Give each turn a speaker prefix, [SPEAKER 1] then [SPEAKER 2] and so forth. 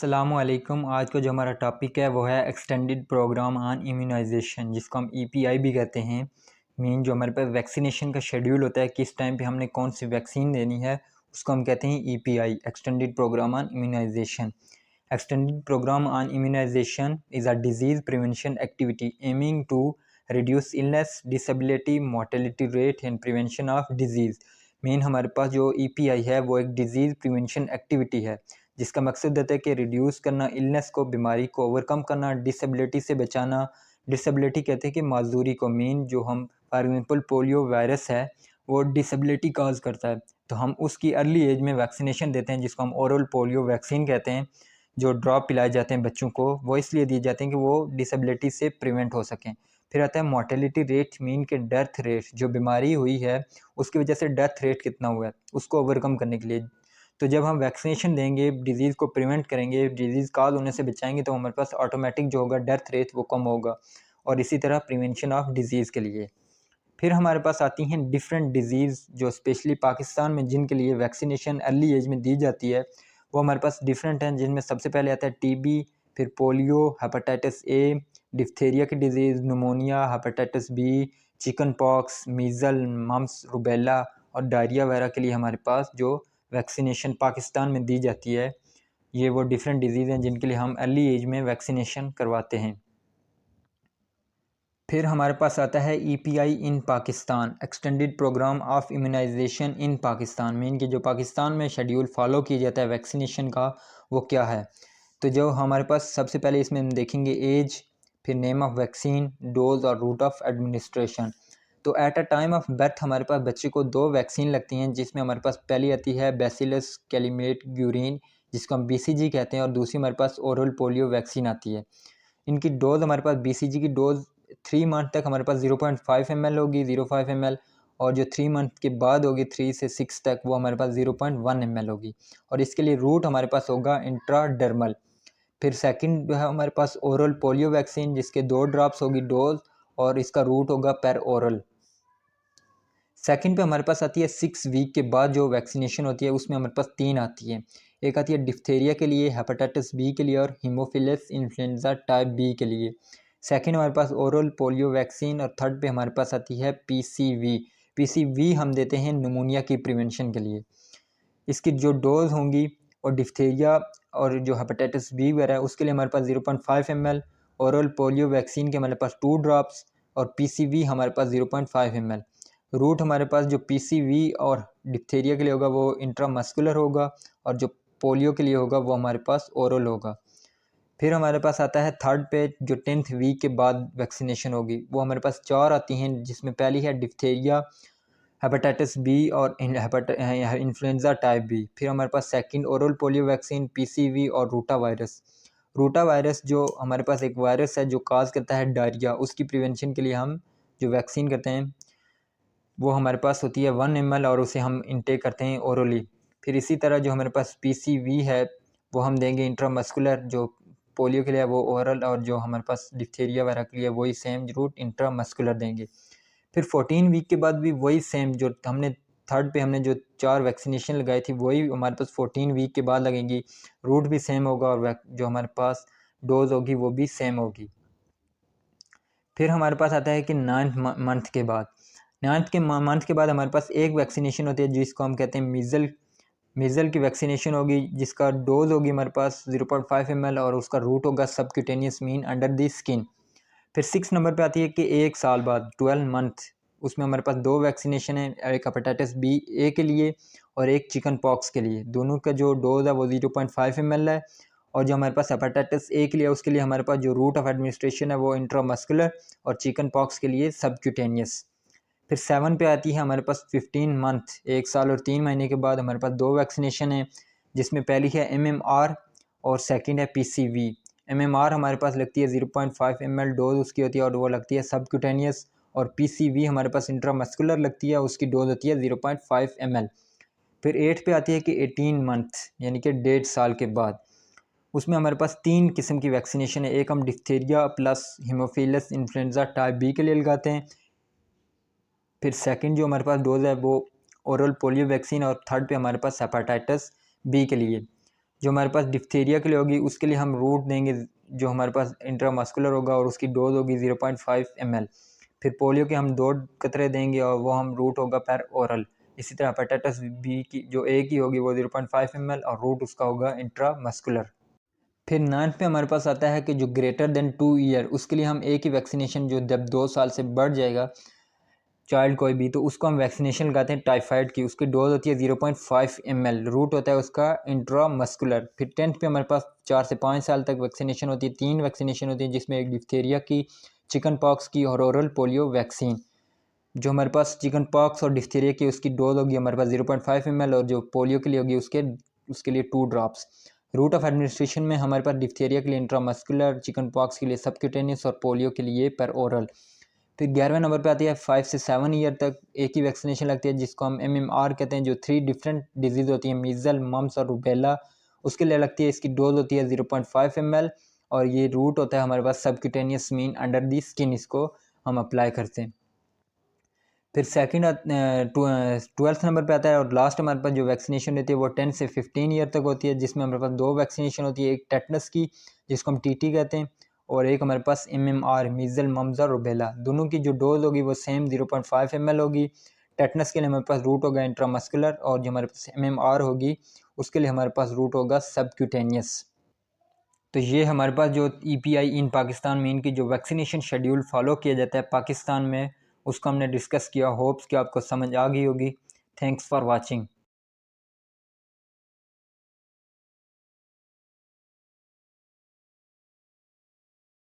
[SPEAKER 1] अस्सलामुअलैकुम। आज का जो हमारा टॉपिक है वो है एक्सटेंडेड प्रोग्राम ऑन इम्यूनाइजेशन, जिसको हम ईपीआई भी कहते हैं। मेन जो हमारे पास वैक्सीनेशन का शेड्यूल होता है, किस टाइम पे हमने कौन सी वैक्सीन देनी है, उसको हम कहते हैं EPI, extended programme on immunization. Extended programme on immunization is a disease prevention activity aiming to reduce illness, disability, mortality rate and prevention of disease. Main हमारे पास जो ईपीआई है वो एक डिजीज़ प्रिवेंशन एक्टिविटी है, जिसका मकसद होता है कि रिड्यूस करना इलनेस को, बीमारी को ओवरकम करना, डिसेबिलिटी से बचाना। डिसेबिलिटी कहते हैं कि माजूरी को। मेन जो हम फॉर एग्जांपल पोलियो वायरस है वो डिसेबिलिटी काज करता है, तो हम उसकी अर्ली एज में वैक्सीनेशन देते हैं, जिसको हम ओरल पोलियो वैक्सीन कहते हैं। जो ड्रॉप पिलाए जाते हैं बच्चों को, वो इसलिए दिए जाते हैं कि वो डिसेबिलिटी से प्रिवेंट हो सकें। फिर आता है मोर्टेलिटी रेट, मीन के डेथ रेट, जो बीमारी हुई है उसकी वजह से डेथ रेट कितना हुआ है उसको ओवरकम करने के लिए। तो जब हम वैक्सीनेशन देंगे, डिजीज़ को प्रिवेंट करेंगे, डिजीज़ काज होने से बचाएंगे, तो हमारे पास ऑटोमेटिक जो होगा डेथ रेट वो कम होगा, और इसी तरह प्रिवेंशन ऑफ डिजीज़ के लिए। फिर हमारे पास आती हैं डिफरेंट डिजीज़ जो स्पेशली पाकिस्तान में जिनके लिए वैक्सीनेशन अर्ली एज में दी जाती है, वो हमारे पास डिफरेंट हैं, जिनमें सबसे पहले आता है टीबी, फिर पोलियो, हेपेटाइटिस ए, डिप्थीरिया की disease, pneumonia, hepatitis B, chicken pox, measles, mumps, rubella और डायरिया वगैरह के लिए हमारे पास जो वैक्सीनेशन पाकिस्तान में दी जाती है, ये वो डिफरेंट डिजीज़ हैं जिनके लिए हम अर्ली एज में वैक्सीनेशन करवाते हैं। फिर हमारे पास आता है EPI in Pakistan, extended programme of immunization in Pakistan. Mean कि जो पाकिस्तान में शेड्यूल फॉलो किया जाता है वैक्सीनेशन का, वो क्या है। तो जो हमारे पास सबसे पहले इसमें हम देखेंगे एज, फिर नेम ऑफ़ वैक्सीन, डोज और रूट ऑफ एडमिनिस्ट्रेशन। तो at a time of birth हमारे पास बच्चे को 2 वैक्सीन लगती हैं, जिसमें हमारे पास पहली आती है बैसिलस कैलिमेट ग्यूरिन, जिसको हम बीसीजी कहते हैं, और दूसरी हमारे पास ओरल पोलियो वैक्सीन आती है। इनकी डोज़ हमारे पास बीसीजी की डोज़ 3 मंथ तक हमारे पास 0.5 ml होगी, 0.5 ml, और जो 3 मंथ के बाद होगी 3 से 6 तक, वो हमारे पास 0.1 ml होगी, और इसके लिए रूट हमारे पास होगा इंट्राडर्मल। फिर सेकंड जो है हमारे पास ओरल पोलियो वैक्सीन, जिसके 2 ड्रॉप्स होगी डोज, और इसका रूट होगा पर ओरल। सेकंड पे हमारे पास आती है 6 वीक के बाद जो वैक्सीनेशन होती है, उसमें हमारे पास 3 आती है। एक आती है डिप्थीरिया के लिए, हेपेटाइटिस बी के लिए और हीमोफिलस इन्फ्लुएंजा टाइप बी के लिए। सेकंड हमारे पास ओरल पोलियो वैक्सीन, और थर्ड पे हमारे पास आती है पीसीवी। पीसीवी हम देते हैं निमोनिया की प्रिवेंशन के लिए। इसकी जो डोज होंगी, और डिप्थीरिया और जो हेपेटाइटिस बी वगैरह है उसके लिए हमारे पास 0.5 ml, ओरल पोलियो वैक्सीन के हमारे पास 2 ड्रॉप्स, और पीसीवी हमारे पास 0.5 ml। रूट हमारे पास जो पीसीवी और डिप्थीरिया के लिए होगा वो इंट्रामस्कुलर होगा, और जो पोलियो के लिए होगा वो हमारे पास ओरल होगा। फिर हमारे पास आता है थर्ड पे जो 10th वीक के बाद वैक्सीनेशन होगी, वो हमारे पास 4 आती हैं, जिसमें पहली है डिप्थीरिया, हेपेटाइटिस बी और इन्फ्लुएंजा टाइप बी। फिर हमारे पास second oral polio vaccine, PCV और रूटा वायरस। रूटा वायरस जो हमारे पास एक वायरस है जो काज करता है डायरिया, उसकी प्रिवेंशन के लिए हम जो वैक्सीन करते हैं वो हमारे पास होती है 1 ml, और उसे हम इनटेक करते हैं ओरली। फिर इसी तरह जो हमारे पास पीसीवी है वो हम देंगे इंट्रामस्कुलर, जो पोलियो के लिए वो ओरल, और जो हमारे पास डिप्थीरिया वगैरह के लिए वही सेम रूट इंट्रामस्कुलर देंगे। फिर 14 वीक के बाद भी वही सेम, जो हमने थर्ड पे हमने जो 4 वैक्सीनेशन लगाई थी वही हमारे पास 14 वीक के बाद लगेंगी। रूट भी सेम होगा, और जो हमारे पास डोज होगी वो भी सेम होगी। फिर हमारे पास आता है कि 9th मंथ के बाद, 9th मंथ के बाद हमारे पास एक वैक्सीनेशन होती है जिसको हम कहते हैं मीज़ल की वैक्सीनेशन होगी, जिसका डोज होगी हमारे पास 0.5 ml, और उसका रूट होगा subcutaneous mean under the skin. फिर 6 नंबर पे आती है कि 1 साल बाद 12 मंथ, उसमें हमारे पास 2 वैक्सीनेशन है, एक हेपेटाइटिस बी ए के लिए और एक चिकन पॉक्स के लिए। दोनों का जो डोज है वो 0.5 ml है, और जो हमारे पास हेपेटाइटिस ए के लिए उसके लिए हमारे पास जो रूट ऑफ एडमिनिस्ट्रेशन है वो इंट्रामस्कुलर, और चिकन पॉक्स के लिए सबक्यूटेनियस। फिर 7 पे आती है हमारे पास 15 मंथ, 1 साल और 3 महीने के बाद हमारे पास 2 वैक्सीनेशन है, जिसमें पहली है MMR और सेकंड है PCV। MMR हमारे पास लगती है 0.5 ml डोज उसकी होती है, और वो लगती है सबक्यूटेनियस, और PCV हमारे पास इंट्रामस्कुलर लगती है, उसकी डोज होती है 0.5 ml। फिर 8 पे आती है कि 18 मंथ, यानी कि 1.5 साल के बाद, उसमें हमारे पास 3 किस्म की वैक्सीनेशन है। एक हम diphtheria plus haemophilus influenza type B के लिए लगाते हैं। फिर सेकंड जो हमारे पास डोज है वो ओरल पोलियो वैक्सीन, और थर्ड पे हमारे पास हेपेटाइटिस बी के लिए। जो हमारे पास डिप्थीरिया के लिए होगी उसके लिए हम रूट देंगे जो हमारे पास इंट्रामस्कुलर होगा और उसकी डोज होगी 0.5 ml। फिर पोलियो के हम 2 कतरे देंगे और वो हम रूट होगा पर ओरल। इसी तरह हेपेटाइटिस बी की जो ए की होगी वो 0.5 ml और रूट उसका होगा इंट्रामस्कुलर। फिर 9th पे हमारे पास आता है कि जो ग्रेटर देन 2 ईयर उसके लिए हम एक ही वैक्सीनेशन जो जब 2 साल से बढ़ जाएगा चाइल्ड कोई भी, तो उसको हम वैक्सीनेशन लगाते हैं टाइफाइड की। उसकी डोज होती है 0.5 ml, रूट होता है उसका इंट्रामस्कुलर। फिर 10th पे हमारे पास 4 से 5 साल तक वैक्सीनेशन होती है। 3 वैक्सीनेशन होती है जिसमें एक डिप्थीरिया की, चिकन पॉक्स की और ओरल पोलियो वैक्सीन। जो हमारे पास चिकन पॉक्स और डिप्थीरिया की उसकी डोज होगी हमारे पास 0.5 ml और जो पोलियो के लिए होगी उसके लिए 2 ड्रॉप्स। रूट ऑफ एडमिनिस्ट्रेशन में हमारे पास डिप्थीरिया के लिए इंट्रामस्कुलर, चिकन पॉक्स के लिए सबक्यूटेनियस और पोलियो के लिए पर ओरल। फिर 11वें नंबर पे आती है 5 से 7 ईयर तक एक ही वैक्सीनेशन लगती है जिसको हम MMR कहते हैं, जो 3 डिफरेंट डिजीज़ होती हैं, मीज़ल, मम्स और रूबेला, उसके लिए लगती है। इसकी डोज होती है 0.5 ml और ये रूट होता है हमारे पास subcutaneous mean under the skin, इसको हम अप्लाई करते हैं। फिर सेकंड 12th नंबर पे आता है और लास्ट हमारे पास जो वैक्सीनेशन रहती है वो 10 से 15 ईयर तक होती है जिसमें हमारे पास 2 वैक्सीनेशन होती है, एक टेटनस की जिसको हम TT कहते हैं और एक हमारे पास MMR मीज़ल, मम्स और रूबेला। दोनों की जो डोज होगी वो सेम 0.5 ml होगी। टेटनस के लिए हमारे पास रूट होगा इंट्रामस्कुलर और जो हमारे पास MMR होगी उसके लिए हमारे पास रूट होगा सबक्यूटेनियस। तो ये हमारे पास जो EPI इन पाकिस्तान में इनकी जो वैक्सीनेशन शेड्यूल फॉलो किया जाता है पाकिस्तान में उसको हमने डिस्कस किया। होप्स कि आपको समझ आ गई होगी। Thanks for watching.